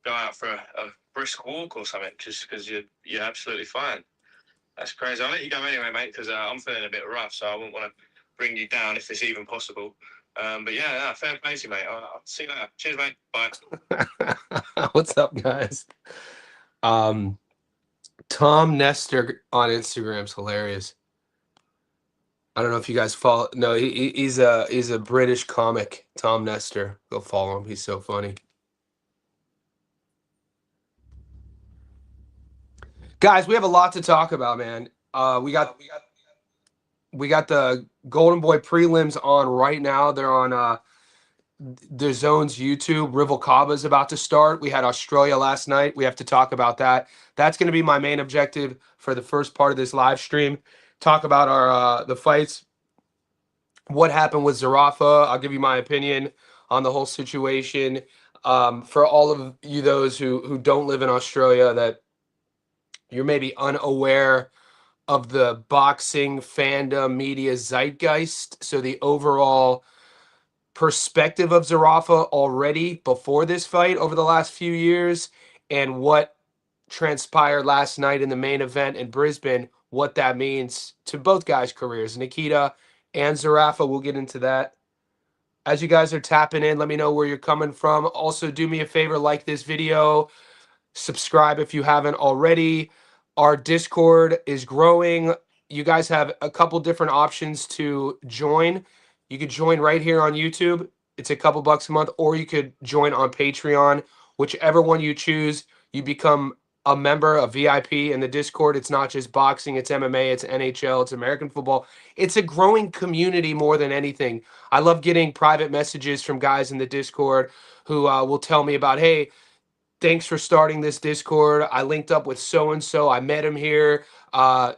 go out for a brisk walk or something, just because you're absolutely fine. That's crazy. I'll let you go anyway, mate, because I'm feeling a bit rough, so I wouldn't want to bring you down if it's even possible. But yeah, fair play to you, mate. I'll see you later. Cheers, mate. Bye. What's up, guys? Tom Nestor on Instagram's hilarious. I don't know if you guys follow. No, he's a British comic, Tom Nestor. Go follow him. He's so funny. Guys, we have a lot to talk about, man. We got the Golden Boy prelims on right now. They're on the Zone's YouTube. Rival Kaba is about to start. We had Australia last night. We have to talk about that. That's going to be my main objective for the first part of this live stream. Talk about our the fights. What happened with Zerafa? I'll give you my opinion on the whole situation. For all of you, those who don't live in Australia, that you're maybe unaware of the boxing fandom media zeitgeist. So the overall perspective of Zerafa already before this fight over the last few years, and what transpired last night in the main event in Brisbane, what that means to both guys' careers, Nikita and Zerafa. We'll get into that. As you guys are tapping in, let me know where you're coming from. Also, do me a favor, like this video, subscribe if you haven't already. Our Discord is growing. You guys have a couple different options to join. You could join right here on YouTube. It's a couple bucks a month, or you could join on Patreon. Whichever one you choose, you become a member, a VIP in the Discord. It's not just boxing, it's MMA, it's NHL, it's American football. It's a growing community more than anything. I love getting private messages from guys in the Discord who will tell me about, hey, thanks for starting this Discord. I linked up with so-and-so. I met him here.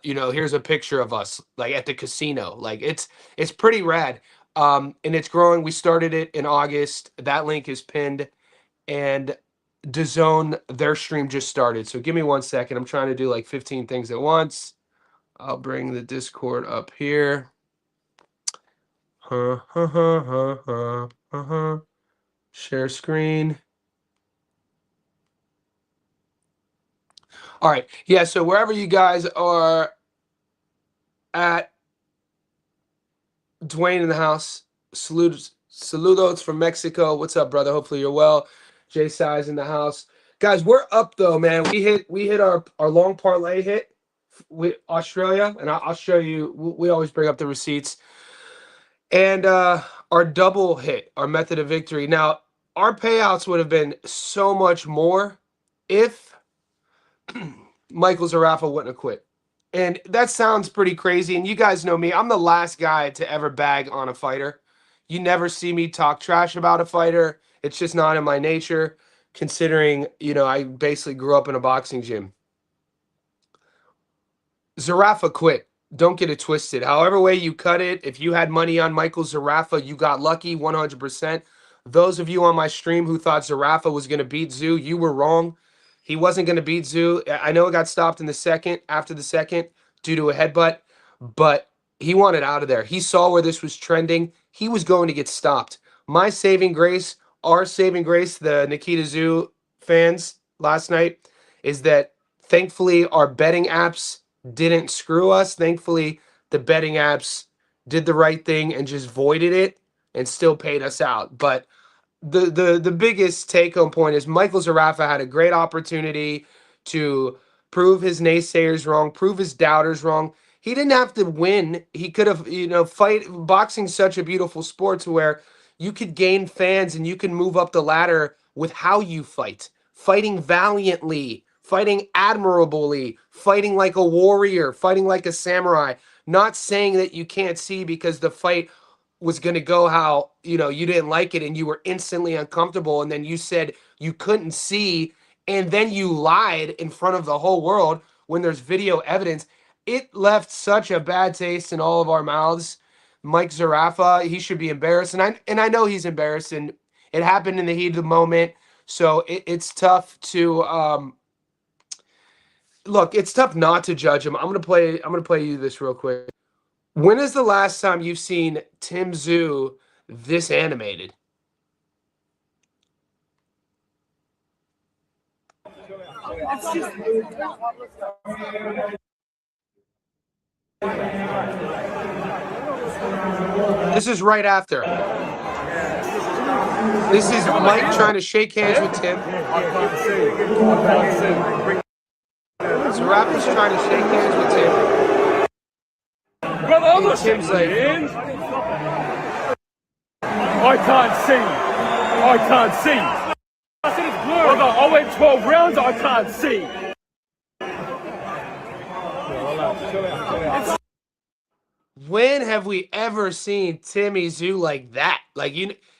Here's a picture of us like at the casino. Like it's pretty rad. And it's growing. We started it in August. That link is pinned. And DAZN, their stream just started. So give me 1 second. I'm trying to do like 15 things at once. I'll bring the Discord up here. Share screen. All right. Yeah, so wherever you guys are at, Dwayne in the house. Saludos from Mexico. What's up, brother? Hopefully you're well. Jay Size in the house. Guys, we're up though, man. We hit our long parlay hit with Australia, and I'll show you. We always bring up the receipts. And our double hit, our method of victory. Now, our payouts would have been so much more if Michael Zerafa wouldn't have quit. And that sounds pretty crazy. And you guys know me. I'm the last guy to ever bag on a fighter. You never see me talk trash about a fighter. It's just not in my nature, considering, I basically grew up in a boxing gym. Zerafa quit. Don't get it twisted. However way you cut it, if you had money on Michael Zerafa, you got lucky 100%. Those of you on my stream who thought Zerafa was going to beat Tszyu, you were wrong. He wasn't going to beat Tszyu. I know it got stopped in the second, after the second, due to a headbutt, but he wanted out of there. He saw where this was trending. He was going to get stopped. My saving grace, our saving grace, the Nikita Tszyu fans last night, is that thankfully our betting apps didn't screw us. Thankfully, the betting apps did the right thing and just voided it and still paid us out. But the biggest take-home point is Michael Zerafa had a great opportunity to prove his naysayers wrong, prove his doubters wrong. He didn't have to win. He could have, fight. Boxing's such a beautiful sport to where you could gain fans and you can move up the ladder with how you fight. Fighting valiantly, fighting admirably, fighting like a warrior, fighting like a samurai. Not saying that you can't see because the fight was going to go how, you didn't like it and you were instantly uncomfortable, and then you said you couldn't see, and then you lied in front of the whole world when there's video evidence. It left such a bad taste in all of our mouths. Mike Zerafa, he should be embarrassed, and I know he's embarrassed, and it happened in the heat of the moment, so it's tough to look, it's tough not to judge him. I'm gonna play you this real quick. When is the last time you've seen Tim Tszyu this animated? This is right after. This is Mike trying to shake hands with Tim. Zerafa's trying to shake hands with Tim. And Tim's like, I can't see. I can't see. I said it's blurry. Brother, I went 12 rounds, I can't see. when have we ever seen Timmy Tszyu like that? Like,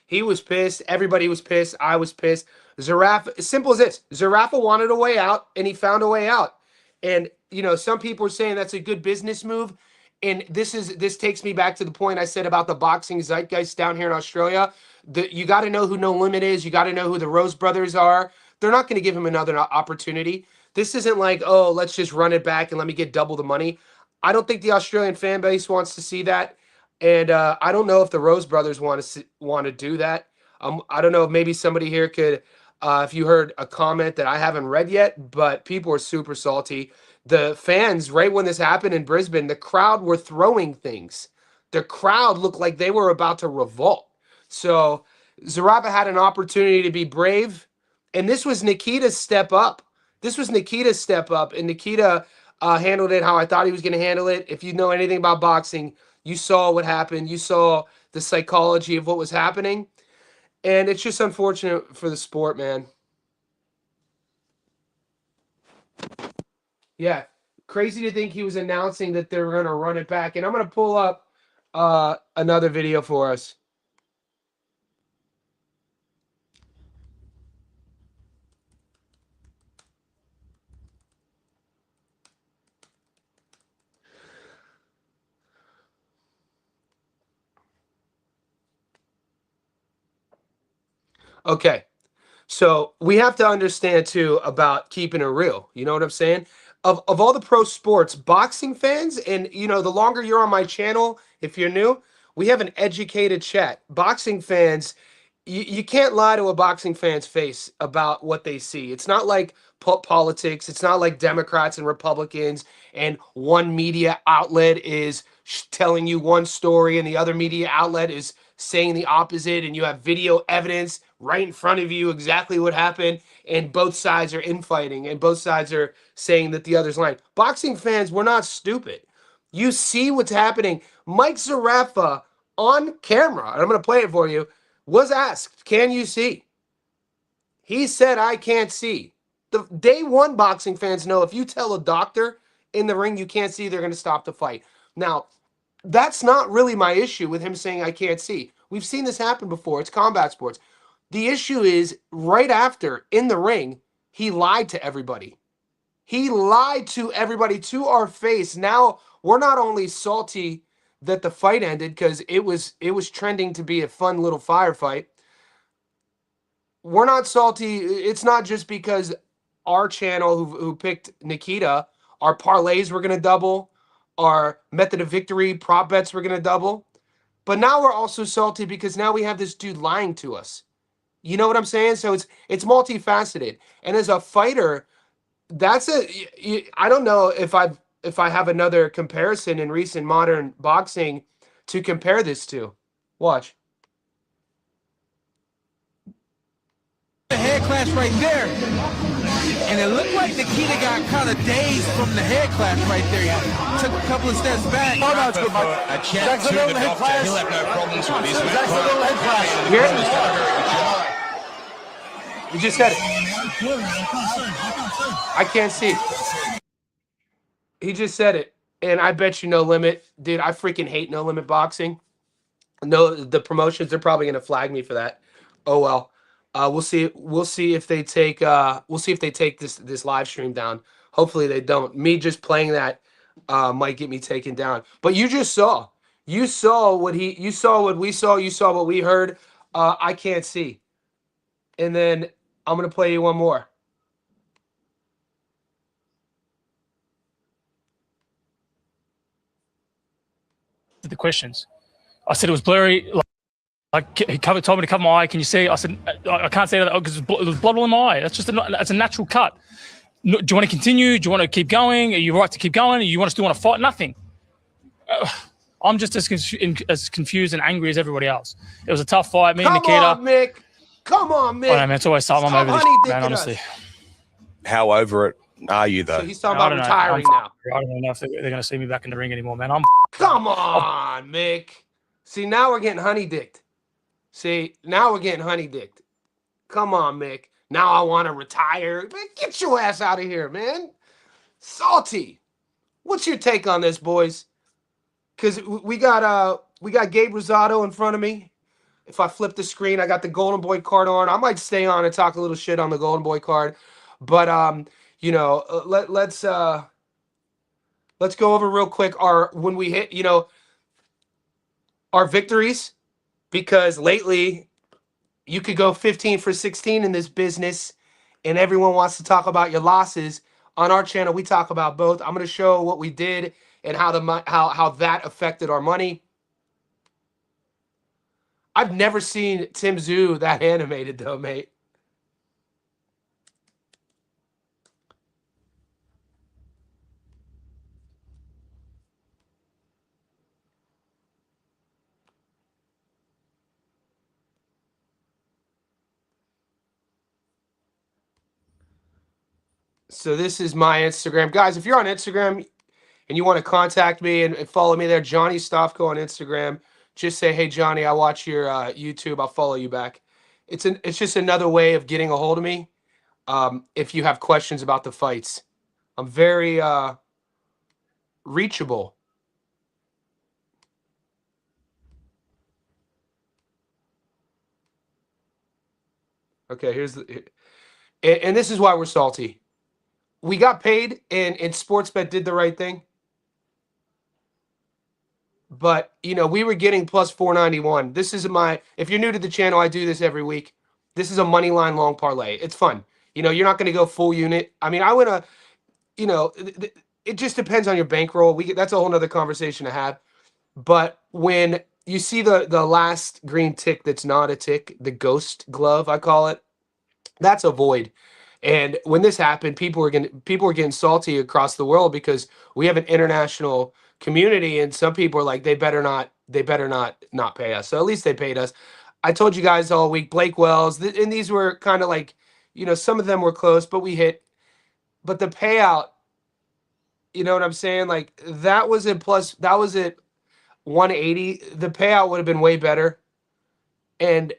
he was pissed. Everybody was pissed. I was pissed. Zerafa, as simple as this. Zerafa wanted a way out, and he found a way out. And, some people are saying that's a good business move. And this takes me back to the point I said about the boxing zeitgeist down here in Australia. You got to know who No Limit is. You got to know who the Rose brothers are. They're not going to give him another opportunity. This isn't like, oh, let's just run it back and let me get double the money. I don't think the Australian fan base wants to see that. And I don't know if the Rose brothers want to do that. I don't know if maybe somebody here could, if you heard a comment that I haven't read yet, but people are super salty. The fans, right when this happened in Brisbane, the crowd were throwing things. The crowd looked like they were about to revolt. So Zerafa had an opportunity to be brave, and this was Nikita's step up. And Nikita handled it how I thought he was going to handle it. If you know anything about boxing, you saw what happened. You saw the psychology of what was happening, and it's just unfortunate for the sport, man. Yeah, crazy to think he was announcing that they were going to run it back. And I'm going to pull up another video for us. Okay, so we have to understand, too, about keeping it real. You know what I'm saying? Of all the pro sports, boxing fans, and, the longer you're on my channel, if you're new, we have an educated chat. Boxing fans, you can't lie to a boxing fan's face about what they see. It's not like politics. It's not like Democrats and Republicans, and one media outlet is telling you one story and the other media outlet is saying the opposite, and you have video evidence right in front of you exactly what happened, and both sides are infighting, and both sides are saying that the other's lying. Boxing fans, we're not stupid. You see what's happening. Mike Zerafa on camera, and I'm going to play it for you, was asked, can you see? He said, I can't see. The day one boxing fans know if you tell a doctor in the ring you can't see, they're going to stop the fight. Now, that's not really my issue with him saying I can't see. We've seen this happen before. It's combat sports. The issue is right after, in the ring, he lied to everybody. He lied to everybody to our face. Now, we're not only salty that the fight ended because it was trending to be a fun little firefight. We're not salty. It's not just because our channel who picked Nikita, our parlays were going to double, our method of victory prop bets were going to double. But now we're also salty because now we have this dude lying to us. You know what I'm saying? So it's multifaceted. And as a fighter, I don't know if I have another comparison in recent modern boxing to compare this to. Watch. The head clash right there, and it looked like Nikita got kind of dazed from the head clash right there. He took a couple of steps back. Oh, no, it's good, Mike. A check to the doctor. He'll have no problems with his That's a little head clash. Here? You just said it. I can't see. He just said it. And I bet you No Limit. Dude, I freaking hate No Limit boxing. No, the promotions, they're probably going to flag me for that. Oh, well. We'll see. We'll see if they take. We'll see if they take this live stream down. Hopefully they don't. Me just playing that might get me taken down. But you just saw. You saw what he. You saw what we saw. You saw what we heard. I can't see. And then I'm gonna play you one more. The questions. I said it was blurry. Like he told me to cover my eye. Can you see? I said I can't see that because it was blood all in my eye. That's a natural cut. Do you want to continue? Do you want to keep going? Are you right to keep going? Do you still want to fight? Nothing. I'm just as confused and angry as everybody else. It was a tough fight. Me and Nikita. Come on, Mick. Come on, Mick. I know, man. It's always something. I'm over this, man, honestly. How over it are you, though? So he's talking about retiring now. I don't know if they're going to see me back in the ring anymore, man. Come on, Mick. See, now we're getting honey-dicked. Come on, Mick. Now I want to retire. Man, get your ass out of here, man. Salty. What's your take on this, boys? Because we got Gabe Rosado in front of me. If I flip the screen, I got the Golden Boy card on. I might stay on and talk a little shit on the Golden Boy card. But you know, let's go over real quick when we hit, you know, our victories, because lately you could go 15 for 16 in this business and everyone wants to talk about your losses. On our channel, we talk about both. I'm going to show what we did and how that affected our money. I've never seen Tszyu that animated though, mate. So this is my Instagram. Guys, if you're on Instagram and you want to contact me and follow me there, Johnny Stofko on Instagram, just say, hey, Johnny, I watch your YouTube. I'll follow you back. It's just another way of getting a hold of me if you have questions about the fights. I'm very reachable. Okay, here's the... And this is why we're salty. We got paid, and Sportsbet did the right thing. But, you know, we were getting plus 491. This is if you're new to the channel, I do this every week. This is a money line long parlay. It's fun. You know, you're not going to go full unit. I mean, I want to, you know, it just depends on your bankroll. That's a whole nother conversation to have. But when you see the last green tick that's not a tick, the ghost glove, I call it, that's a void. And when this happened, people were getting salty across the world because we have an international community, and some people are like, they better not pay us. So at least they paid us. I told you guys all week, Blake Wells, and these were kind of like, you know, some of them were close, but we hit. But the payout, you know what I'm saying? Like that was at 180. The payout would have been way better. And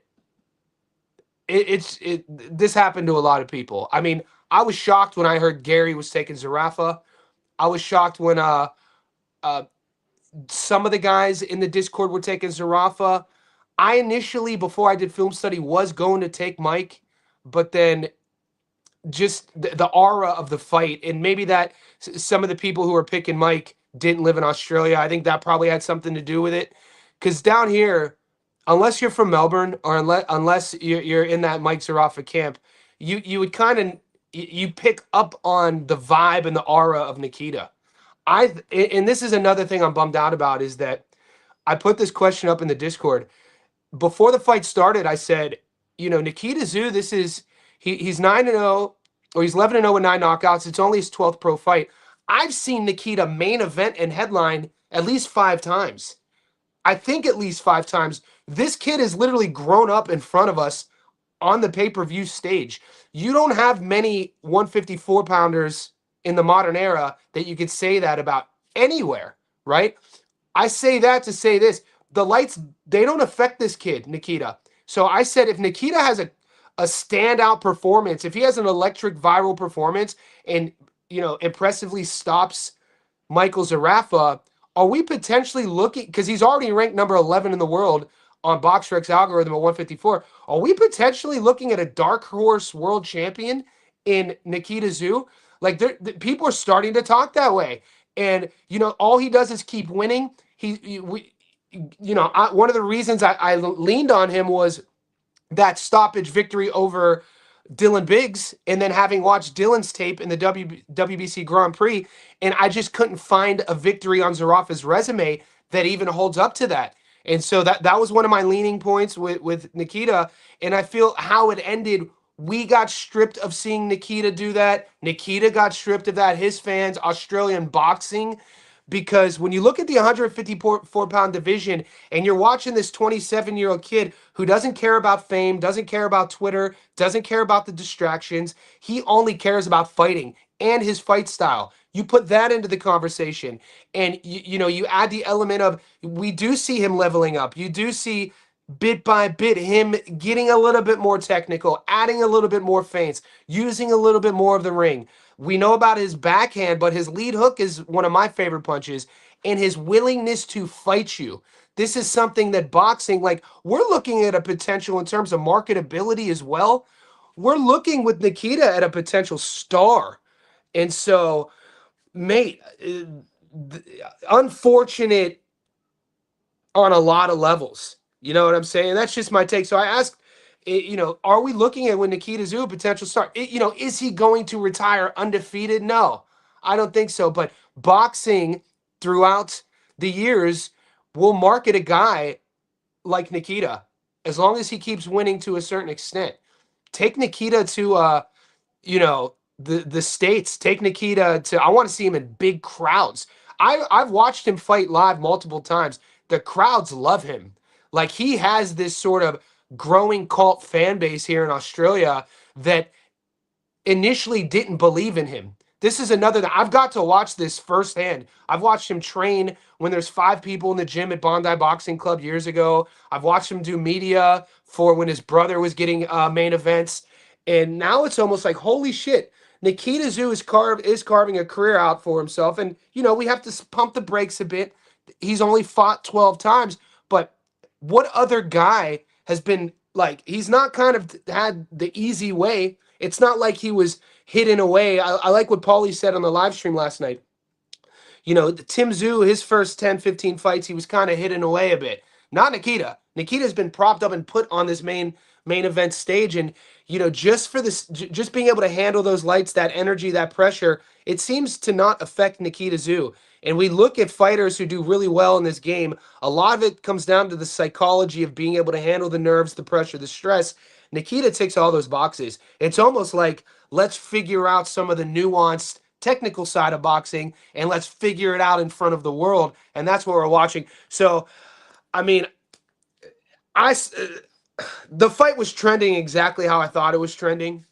this happened to a lot of people. I mean, I was shocked when I heard Gary was taking Zerafa. I was shocked when some of the guys in the Discord were taking Zerafa. I initially, before I did film study, was going to take Mike, but then just the aura of the fight, and maybe that some of the people who were picking Mike didn't live in Australia. I think that probably had something to do with it. Because down here, unless you're from Melbourne or unless you're in that Mike Zerafa camp, you would kind of you pick up on the vibe and the aura of Nikita. And this is another thing I'm bummed out about, is that I put this question up in the Discord before the fight started. I said, you know, Nikita Tszyu, he's 9-0, or he's 11-0 with 9 knockouts. It's only his 12th pro fight. I've seen Nikita main event and headline at least 5 times. I think at least 5 times. This kid has literally grown up in front of us on the pay-per-view stage. You don't have many 154-pounders in the modern era that you could say that about anywhere, right? I say that to say this. The lights, they don't affect this kid, Nikita. So I said if Nikita has a standout performance, if he has an electric viral performance and, you know, impressively stops Michael Zerafa, are we potentially looking, because he's already ranked number 11 in the world on BoxRec's algorithm at 154, are we potentially looking at a dark horse world champion in Nikita Tszyu? Like, people are starting to talk that way. And, you know, all he does is keep winning. One of the reasons I leaned on him was that stoppage victory over Dylan Biggs, and then having watched Dylan's tape in the WBC Grand Prix, and I just couldn't find a victory on Zerafa's resume that even holds up to that. And so that was one of my leaning points with Nikita. And I feel how it ended, we got stripped of seeing Nikita do that. Nikita got stripped of that. His fans, Australian boxing. Because when you look at the 154-pound division and you're watching this 27-year-old kid who doesn't care about fame, doesn't care about Twitter, doesn't care about the distractions, he only cares about fighting and his fight style. You put that into the conversation, and you add the element of, we do see him leveling up. You do see bit by bit him getting a little bit more technical, adding a little bit more feints, using a little bit more of the ring. We know about his backhand, but his lead hook is one of my favorite punches, and his willingness to fight you. This is something that boxing, like, we're looking at a potential in terms of marketability as well. We're looking with Nikita at a potential star. And so, mate, unfortunate on a lot of levels. You know what I'm saying? That's just my take. So I asked, are we looking at when Nikita Tszyu a potential star? Is he going to retire undefeated? No, I don't think so. But boxing throughout the years will market a guy like Nikita as long as he keeps winning to a certain extent. Take Nikita to the States. Take Nikita to, I want to see him in big crowds. I've watched him fight live multiple times. The crowds love him. Like, he has this sort of growing cult fan base here in Australia that initially didn't believe in him. This is another that I've got to watch this firsthand. I've watched him train when there's 5 people in the gym at Bondi Boxing Club years ago. I've watched him do media for when his brother was getting main events. And now it's almost like, holy shit, Nikita Tszyu is carving a career out for himself. And, we have to pump the brakes a bit. He's only fought 12 times. But what other guy has been, like, he's not kind of had the easy way. It's not like he was hidden away. I like what Paulie said on the live stream last night. Tim Tszyu, his first 10, 15 fights, he was kind of hidden away a bit. Not Nikita. Nikita's been propped up and put on this main event stage. And, just for this, just being able to handle those lights, that energy, that pressure, it seems to not affect Nikita Tszyu. And we look at fighters who do really well in this game. A lot of it comes down to the psychology of being able to handle the nerves, the pressure, the stress. Nikita ticks all those boxes. It's almost like, let's figure out some of the nuanced technical side of boxing and let's figure it out in front of the world. And that's what we're watching. So, I mean, the fight was trending exactly how I thought it was trending.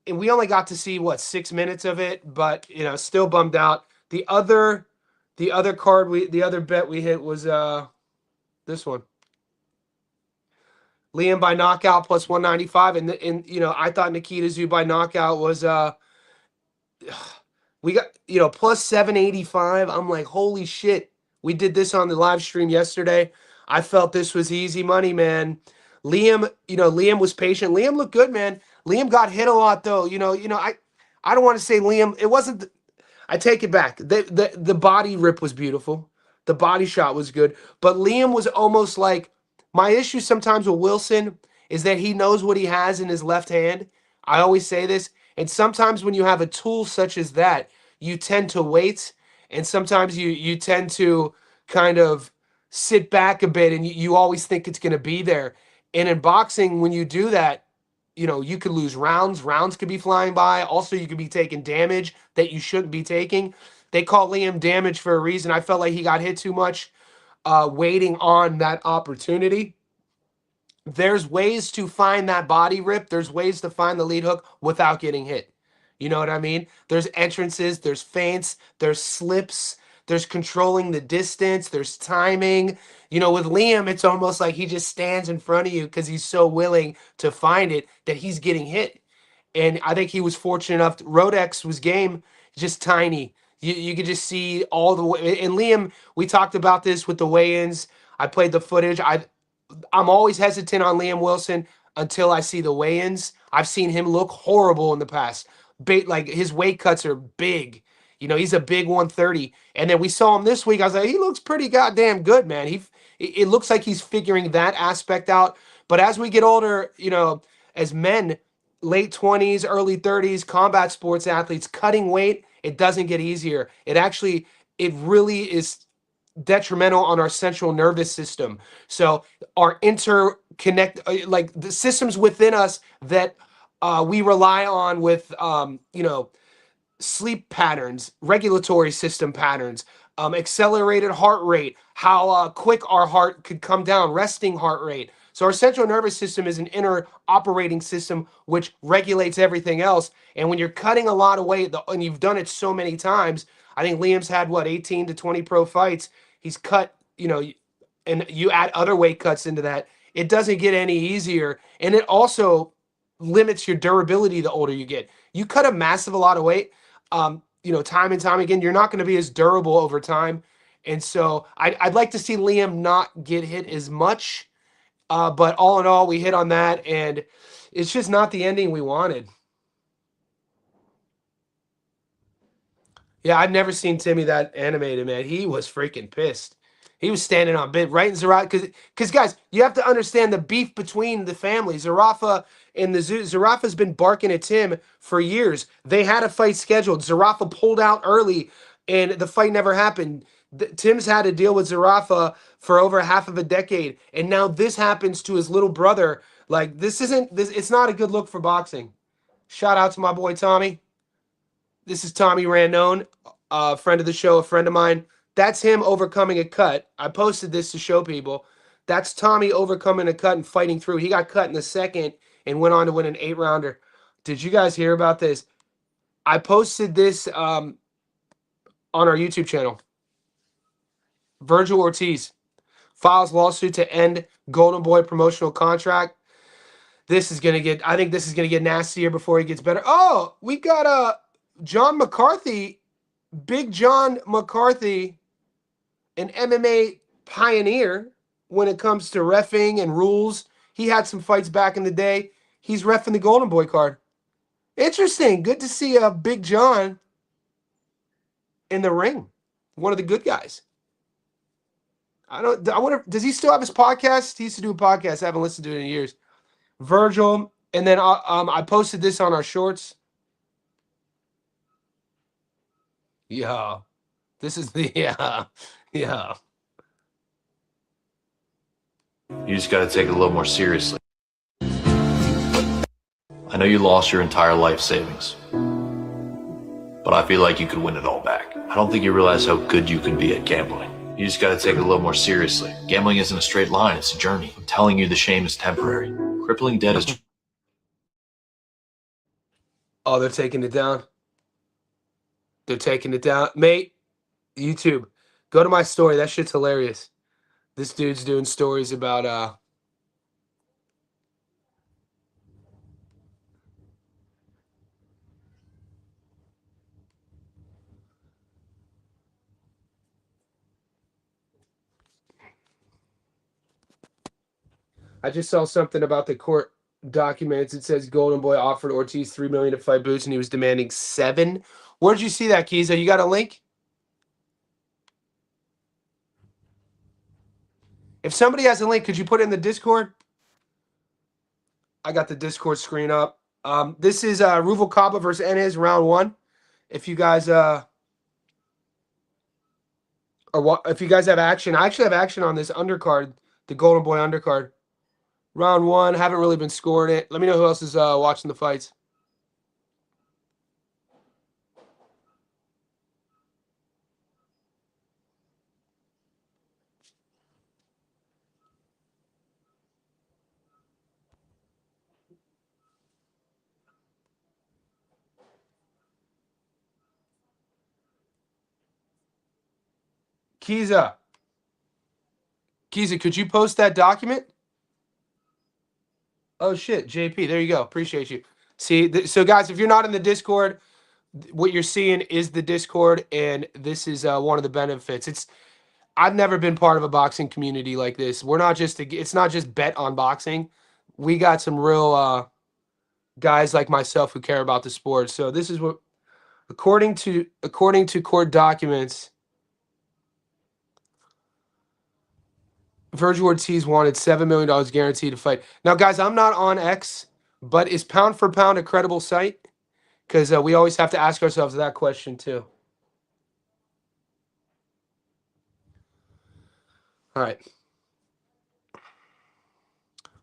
And we only got to see, 6 minutes of it, but, still bummed out. The other bet we hit was this one. Liam by knockout plus 195, and I thought Nikita Tszyu by knockout was we got plus 785. I'm like, holy shit. We did this on the live stream yesterday. I felt this was easy money, man. Liam was patient. Liam looked good, man. Liam got hit a lot though. I don't want to say Liam, it wasn't I take it back. The body rip was beautiful. The body shot was good, but Liam was almost like, my issue sometimes with Wilson is that he knows what he has in his left hand. I always say this. And sometimes when you have a tool such as that, you tend to wait. And sometimes you tend to kind of sit back a bit and you always think it's going to be there. And in boxing, when you do that, you could lose rounds. Rounds could be flying by. Also, you could be taking damage that you shouldn't be taking. They call Liam damage for a reason. I felt like he got hit too much. Waiting on that opportunity. There's ways to find that body rip. There's ways to find the lead hook without getting hit. You know what I mean? There's entrances, there's feints, there's slips, there's controlling the distance, there's timing. With Liam, it's almost like he just stands in front of you because he's so willing to find it that he's getting hit. And I think he was fortunate enough. Rodex was game, just tiny. You could just see all the way. And Liam, we talked about this with the weigh-ins. I played the footage. I'm always hesitant on Liam Wilson until I see the weigh-ins. I've seen him look horrible in the past. Like, his weight cuts are big. He's a big 130. And then we saw him this week. I was like, he looks pretty goddamn good, man. It looks like he's figuring that aspect out. But as we get older, as men, late 20s, early 30s, combat sports athletes, cutting weight, it doesn't get easier. It really is detrimental on our central nervous system. So our like the systems within us that we rely on with, sleep patterns, regulatory system patterns, accelerated heart rate, how quick our heart could come down, resting heart rate. So our central nervous system is an inner operating system which regulates everything else. And when you're cutting a lot of weight, and you've done it so many times, I think Liam's had 18 to 20 pro fights. He's cut, and you add other weight cuts into that, it doesn't get any easier. And it also limits your durability the older you get. You cut a lot of weight, time and time again, you're not going to be as durable over time. And so I'd like to see Liam not get hit as much. But all in all, we hit on that, and it's just not the ending we wanted. Yeah, I've never seen Timmy that animated, man. He was freaking pissed. He was standing on bit right in Zerafa. Because guys, you have to understand the beef between the families. Zerafa and the Zoo. Zerafa's been barking at Tim for years. They had a fight scheduled. Zerafa pulled out early, and the fight never happened. Tim's had to deal with Zerafa for over half of a decade, and now this happens to his little brother. Like, it's not a good look for boxing. Shout out to my boy Tommy. This is Tommy Randone, friend of the show, a friend of mine. That's him overcoming a cut. I posted this to show people. That's Tommy overcoming a cut and fighting through. He got cut in the second and went on to win an 8-rounder. Did you guys hear about this? I posted this on our YouTube channel. Virgil Ortiz files lawsuit to end Golden Boy promotional contract. I think this is gonna get nastier before he gets better. Oh, we got John McCarthy, Big John McCarthy, an MMA pioneer when it comes to reffing and rules. He had some fights back in the day. He's reffing the Golden Boy card. Interesting. Good to see Big John in the ring. One of the good guys. I wonder, does he still have his podcast? He used to do a podcast. I haven't listened to it in years. Virgil, and then I posted this on our shorts. Yeah. This is the yeah. You just got to take it a little more seriously. I know you lost your entire life savings, but I feel like you could win it all back. I don't think you realize how good you can be at gambling. You just got to take it a little more seriously. Gambling isn't a straight line, it's a journey. I'm telling you, the shame is temporary. Crippling debt is... Oh, they're taking it down. They're taking it down. Mate, YouTube, go to my story. That shit's hilarious. This dude's doing stories about I just saw something about the court documents. It says Golden Boy offered Ortiz $3 million to fight Boots, and he was demanding $7 million. Where'd you see that, Kiza? You got a link? If somebody has a link, could you put it in the Discord? I got the Discord screen up. This is Ruvalcaba versus Enes, round 1. If you guys if you guys have action, I actually have action on this undercard, the Golden Boy undercard. Round 1, haven't really been scoring it. Let me know who else is watching the fights. Kiza, could you post that document? Oh, shit, JP, there you go. Appreciate you. See, so guys, if you're not in the Discord, what you're seeing is the Discord, and this is one of the benefits. I've never been part of a boxing community like this. It's not just bet on boxing. We got some real guys like myself who care about the sport. So this is what, according to court documents, Virgil Ortiz wanted $7 million guaranteed to fight. Now, guys, I'm not on X, but is Pound for Pound a credible site? Because we always have to ask ourselves that question, too. All right.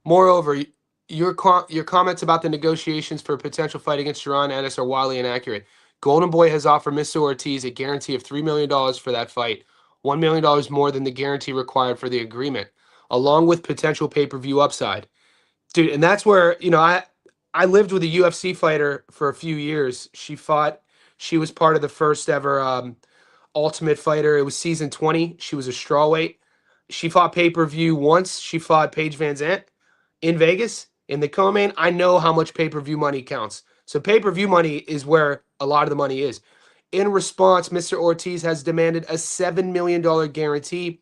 Moreover, your comments about the negotiations for a potential fight against Duran Ennis are wildly inaccurate. Golden Boy has offered Mr. Ortiz a guarantee of $3 million for that fight, $1 million more than the guarantee required for the agreement, along with potential pay-per-view upside. Dude, and that's where, I lived with a UFC fighter for a few years. She was part of the first ever Ultimate Fighter. It was season 20. She was a strawweight. She fought pay-per-view once. She fought Paige Van Zandt in Vegas in the co-main. I know how much pay-per-view money counts. So pay-per-view money is where a lot of the money is. In response, Mr. Ortiz has demanded a $7 million guarantee,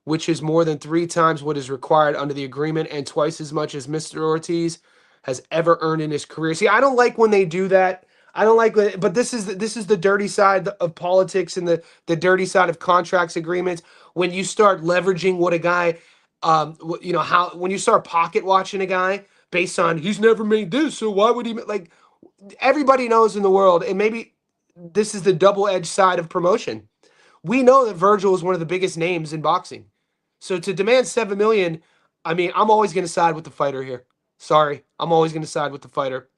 which is more than 3 times what is required under the agreement and twice as much as Mr. Ortiz has ever earned in his career. See, I don't like when they do that. I don't like it, but this is the dirty side of politics and the dirty side of contracts agreements. When you start leveraging what a guy, when you start pocket watching a guy based on he's never made this, so why would he like? Everybody knows in the world, and maybe this is the double-edged side of promotion. We know that Virgil is one of the biggest names in boxing, so to demand $7 million, I mean, I'm always going to side with the fighter here. Sorry, I'm always going to side with the fighter.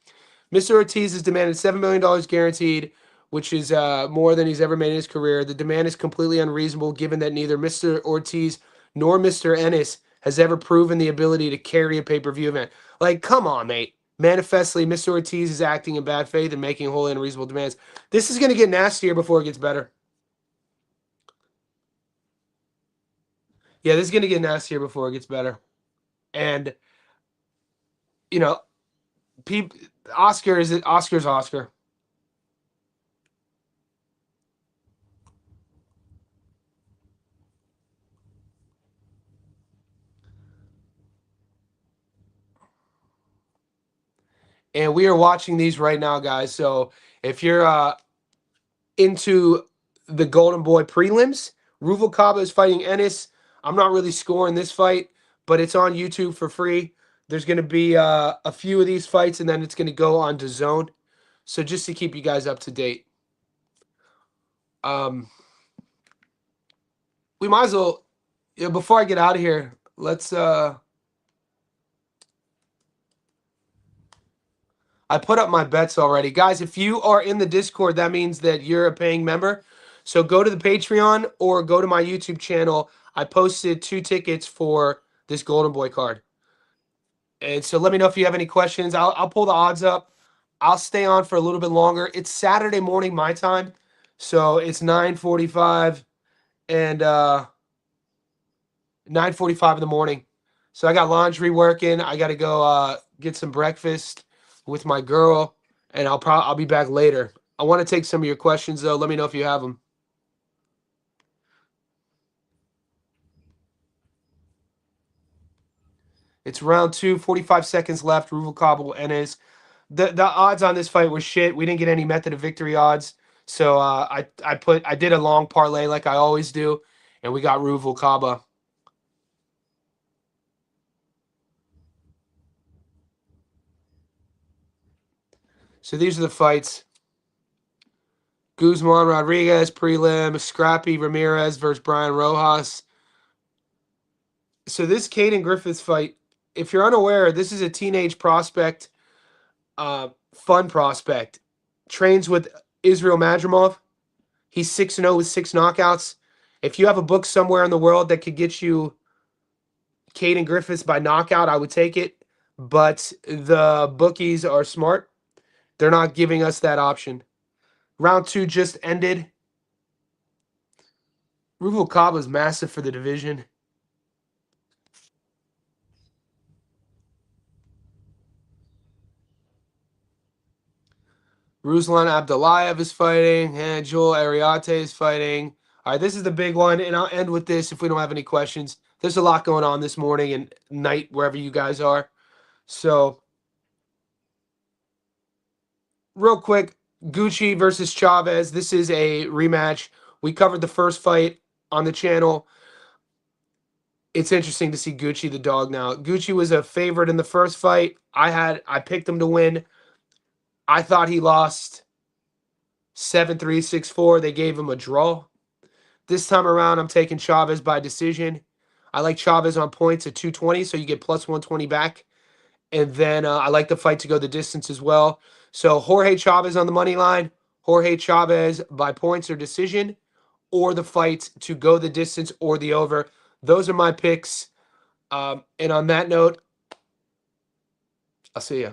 Mr. Ortiz has demanded $7 million guaranteed, which is more than he's ever made in his career. The demand is completely unreasonable given that neither Mr. Ortiz nor Mr. Ennis has ever proven the ability to carry a pay-per-view event. Like, come on, mate. Manifestly, Mr. Ortiz is acting in bad faith and making wholly unreasonable demands. This is going to get nastier before it gets better. Yeah, this is going to get nastier before it gets better. And, Oscar's Oscar. And we are watching these right now, guys. So if you're into the Golden Boy prelims, Ruvalcaba is fighting Ennis. I'm not really scoring this fight, but it's on YouTube for free. There's going to be a few of these fights, and then it's going to go on to Zone. So just to keep you guys up to date. We might as well, before I get out of here, let's... I put up my bets already. Guys, if you are in the Discord, that means that you're a paying member. So go to the Patreon or go to my YouTube channel. I posted 2 tickets for this Golden Boy card. And so let me know if you have any questions. I'll pull the odds up. I'll stay on for a little bit longer. It's Saturday morning my time. So it's 9:45 and 9:45 in the morning. So I got laundry working. I got to go get some breakfast with my girl, and I'll be back later. I want to take some of your questions though. Let me know if you have them. It's round 2, 45 seconds left. Ruvalcaba Ennis. The odds on this fight were shit. We didn't get any method of victory odds, so I did a long parlay like I always do, and we got Ruvalcaba. So these are the fights. Guzman Rodriguez, prelim. Scrappy Ramirez versus Brian Rojas. So this Caden Griffiths fight, if you're unaware, this is a teenage prospect, fun prospect. Trains with Israel Madrimov. He's 6-0 with 6 knockouts. If you have a book somewhere in the world that could get you Caden Griffiths by knockout, I would take it. But the bookies are smart. They're not giving us that option. Round 2 just ended. Ruvalcaba is massive for the division. Ruslan Abdullayev is fighting. And Joel Ariate is fighting. All right, this is the big one, and I'll end with this if we don't have any questions. There's a lot going on this morning and night, wherever you guys are. So, real quick, Gucci versus Chavez. This is a rematch. We covered the first fight on the channel. It's interesting to see Gucci the dog now. Gucci was a favorite in the first fight. I picked him to win. I thought he lost 7-3, 6-4. They gave him a draw. This time around, I'm taking Chavez by decision. I like Chavez on points at 220, so you get plus 120 back. And then I like the fight to go the distance as well. So Jorge Chavez on the money line, Jorge Chavez by points or decision, or the fight to go the distance or the over. Those are my picks. And on that note, I'll see you.